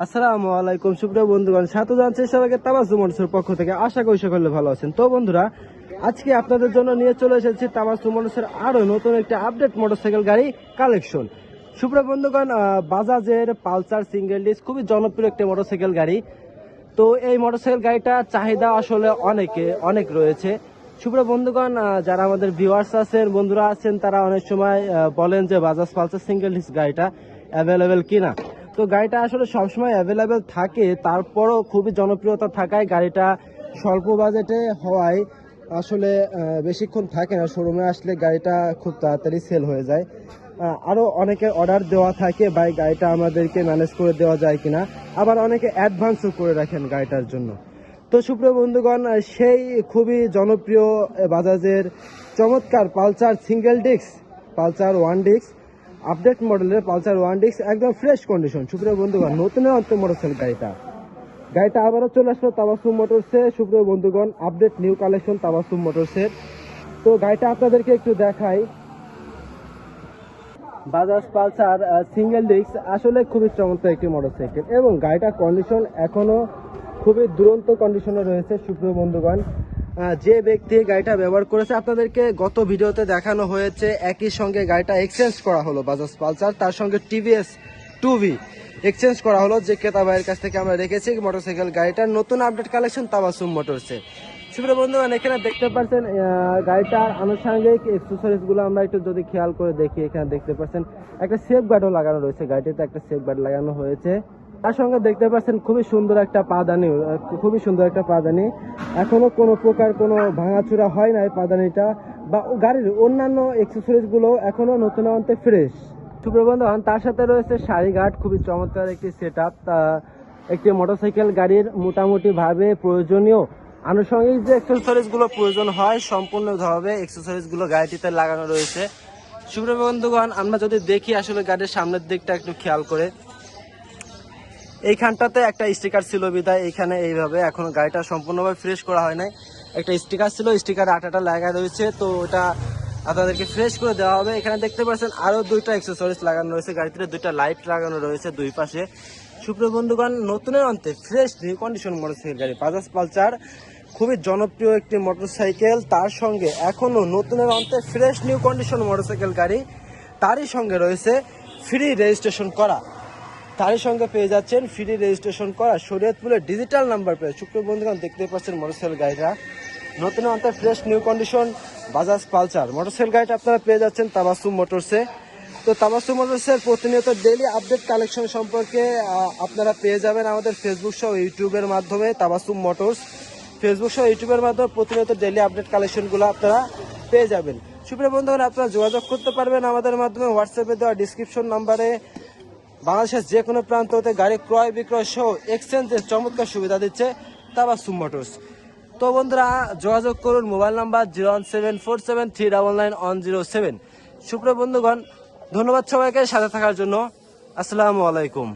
আসসালামু আলাইকুম সুপ্রিয় বন্ধুগণ, স্বাগত জানাচ্ছি সবাইকে তাবাসসুম মোটরসের পক্ষ থেকে। আশা করি সকলে ভালো আছেন। তো বন্ধুরা, আজকে আপনাদের জন্য নিয়ে চলে এসেছি তাবাসসুম মোটরসের আরো নতুন একটা আপডেট মোটরসাইকেল গাড়ি কালেকশন। সুপ্রিয় বন্ধুগণ, বাজাজের পালসার সিঙ্গেল ডিস্ক খুবই জনপ্রিয় একটা মোটরসাইকেল গাড়ি। তো এই মোটরসাইকেল গাড়িটার চাহিদা আসলে অনেক রয়েছে। সুপ্রিয় বন্ধুগণ, যারা আমাদের ভিউয়ার্স আছেন, বন্ধুরা আছেন, তারা অনেক সময় বলেন যে বাজাজ পালসার সিঙ্গেল ডিস্ক গাড়িটা অ্যাভেলেবেল কিনা। তো গাড়িটা আসলে সবসময় অ্যাভেলেবেল থাকে, তারপরও খুবই জনপ্রিয়তা থাকায় গাড়িটা স্বল্প বাজেটে হওয়ায় আসলে বেশিক্ষণ থাকে না। শোরুমে আসলে গাড়িটা খুব তাড়াতাড়ি সেল হয়ে যায়। আরও অনেকের অর্ডার দেওয়া থাকে বা গাড়িটা আমাদেরকে ম্যানেজ করে দেওয়া যায় কিনা, আবার অনেকে অ্যাডভান্সও করে রাখেন গাড়িটার জন্য। তো সুপ্রিয় বন্ধুগণ, সেই খুবই জনপ্রিয় বাজাজের চমৎকার Pulsar single disc, Pulsar one disc update মডেলের পালসার ওয়ান ডিস্ক, একদম ফ্রেশ কন্ডিশন। সুপ্রিয় বন্ধুগণ, নতুন মোটরসাইকেল গাড়িটা আবারও চলে আসলো তাবাসসুম মোটরসে। সুপ্রিয় বন্ধুগণ, আপডেট নিউ কালেকশন তাবাসসুম মোটরসের। তো গাড়িটা আপনাদেরকে একটু দেখাই। বাজাজ পালসার সিঙ্গেল ডিস্ক আসলে খুবই চমৎকার একটি মোটরসাইকেল এবং গাড়িটার কন্ডিশন এখনো খুবই দুরন্ত কন্ডিশনে রয়েছে। সুপ্রিয় বন্ধুগণ, যে ব্যক্তি গাড়িটা ব্যবহার করেছে আপনাদেরকে গত ভিডিওতে দেখানো হয়েছে, একই সঙ্গে গাড়িটা এক্সচেঞ্জ করা হলো বাজাজ পালসার, তার সঙ্গে টিভিএস 2V এক্সচেঞ্জ করা হলো। যে ক্রেতা ভাইয়ের কাছ থেকে আমরা রেখেছি মোটরসাইকেল গাড়িটার নতুন আপডেট কালেকশন তাবাসসুম মোটরসে। সুপ্রিয় বন্ধুগণ, এখানে দেখতে পাচ্ছেন গাড়িটার আনুষঙ্গিক এক্সেসরিজ গুলো আমরা একটু যদি খেয়াল করে দেখি, এখানে দেখতে পাচ্ছেন একটা সেফ গার্ডও লাগানো রয়েছে। গাড়িটিতে একটা সেফ গার্ড লাগানো হয়েছে। তার সঙ্গে দেখতে পাচ্ছেন খুবই সুন্দর একটা পাদানি, এখনো কোনো প্রকার কোনো ভাঙাচুরা হয় না এই পাদানিটা, বা গাড়ির অন্যান্য এক্সেসরিজ গুলো এখনো নতুন অন্তে ফ্রেশ। সুপ্রিয় বন্ধুগণ, তার সাথে রয়েছে সারিঘাট, খুবই চমৎকার একটি সেট আপ। একটি মোটরসাইকেল গাড়ির মোটামুটি ভাবে প্রয়োজনীয় আনুষঙ্গিক যে এক্সেসরিজ গুলো প্রয়োজন হয় সম্পূর্ণভাবে এক্সেসরিজ গুলো গাড়িটিতে লাগানো রয়েছে। সুপ্রিয় বন্ধুগণ, আমরা যদি দেখি আসলে গাড়ির সামনের দিকটা একটু খেয়াল করে, এইখানটাতে একটা স্টিকার ছিল বিদায় এইখানে এইভাবে এখনো গাড়িটা সম্পূর্ণভাবে ফ্রেশ করা হয় নাই। একটা স্টিকার ছিল, স্টিকার আঠাটা লাগা রয়েছে, তো ওটা আপনাদেরকে ফ্রেশ করে দেওয়া হবে। এখানে দেখতে পাচ্ছেন আরো দুইটা অ্যাক্সেসরিজ লাগানো রয়েছে, গাড়িতে দুইটা লাইট লাগানো রয়েছে দুই পাশে। সুপ্রিয় বন্ধুগণ, নতুনের অন্তে ফ্রেশ নিউ কন্ডিশন মোটরসাইকেল গাড়ি বাজাজ পালসার, খুবই জনপ্রিয় একটি মোটরসাইকেল। তার সঙ্গে এখনো নতুনের অন্তে ফ্রেশ নিউ কন্ডিশন মোটরসাইকেল গাড়ি, তারই সঙ্গে রয়েছে ফ্রি রেজিস্ট্রেশন করা, তারই সঙ্গে পেয়ে যাচ্ছেন ফ্রি রেজিস্ট্রেশন করা শরীয়তপুরের ডিজিটাল নাম্বার প্লেট। সুপ্রিয় বন্ধুগণ, দেখতে পাচ্ছেন মোটরসাইকেল গাড়িটা নতুন অন্তে fresh new condition Bajaj Pulsar motorcycle গাড়িটা আপনারা পেয়ে যাচ্ছেন তাবাসসুম মোটরসে। তো তাবাসসুম মোটরসের প্রতিনিয়ত ডেইলি আপডেট কালেকশন সম্পর্কে আপনারা পেয়ে যাবেন আমাদের ফেসবুক সহ ইউটিউবের মাধ্যমে। তাবাসসুম মোটরস ফেসবুক সহ ইউটিউবের মাধ্যমে প্রতিনিয়ত ডেইলি আপডেট কালেকশনগুলো আপনারা পেয়ে যাবেন। সুপ্রিয় বন্ধুগণ, আপনারা যোগাযোগ করতে পারবেন আমাদের মাধ্যমে হোয়াটসঅ্যাপে দেওয়া ডিসক্রিপশন নাম্বারে। বাংলাদেশের যে কোনো প্রান্ত হতে গাড়ি ক্রয় বিক্রয় সহ এক্সচেঞ্জের চমৎকার সুবিধা দিচ্ছে তাবাসসুম মোটরস। তো বন্ধুরা, যোগাযোগ করুন মোবাইল নাম্বার 01747399107। সুপ্রিয় বন্ধুগণ, ধন্যবাদ সবাইকে সাথে থাকার জন্য। আসসালামু আলাইকুম।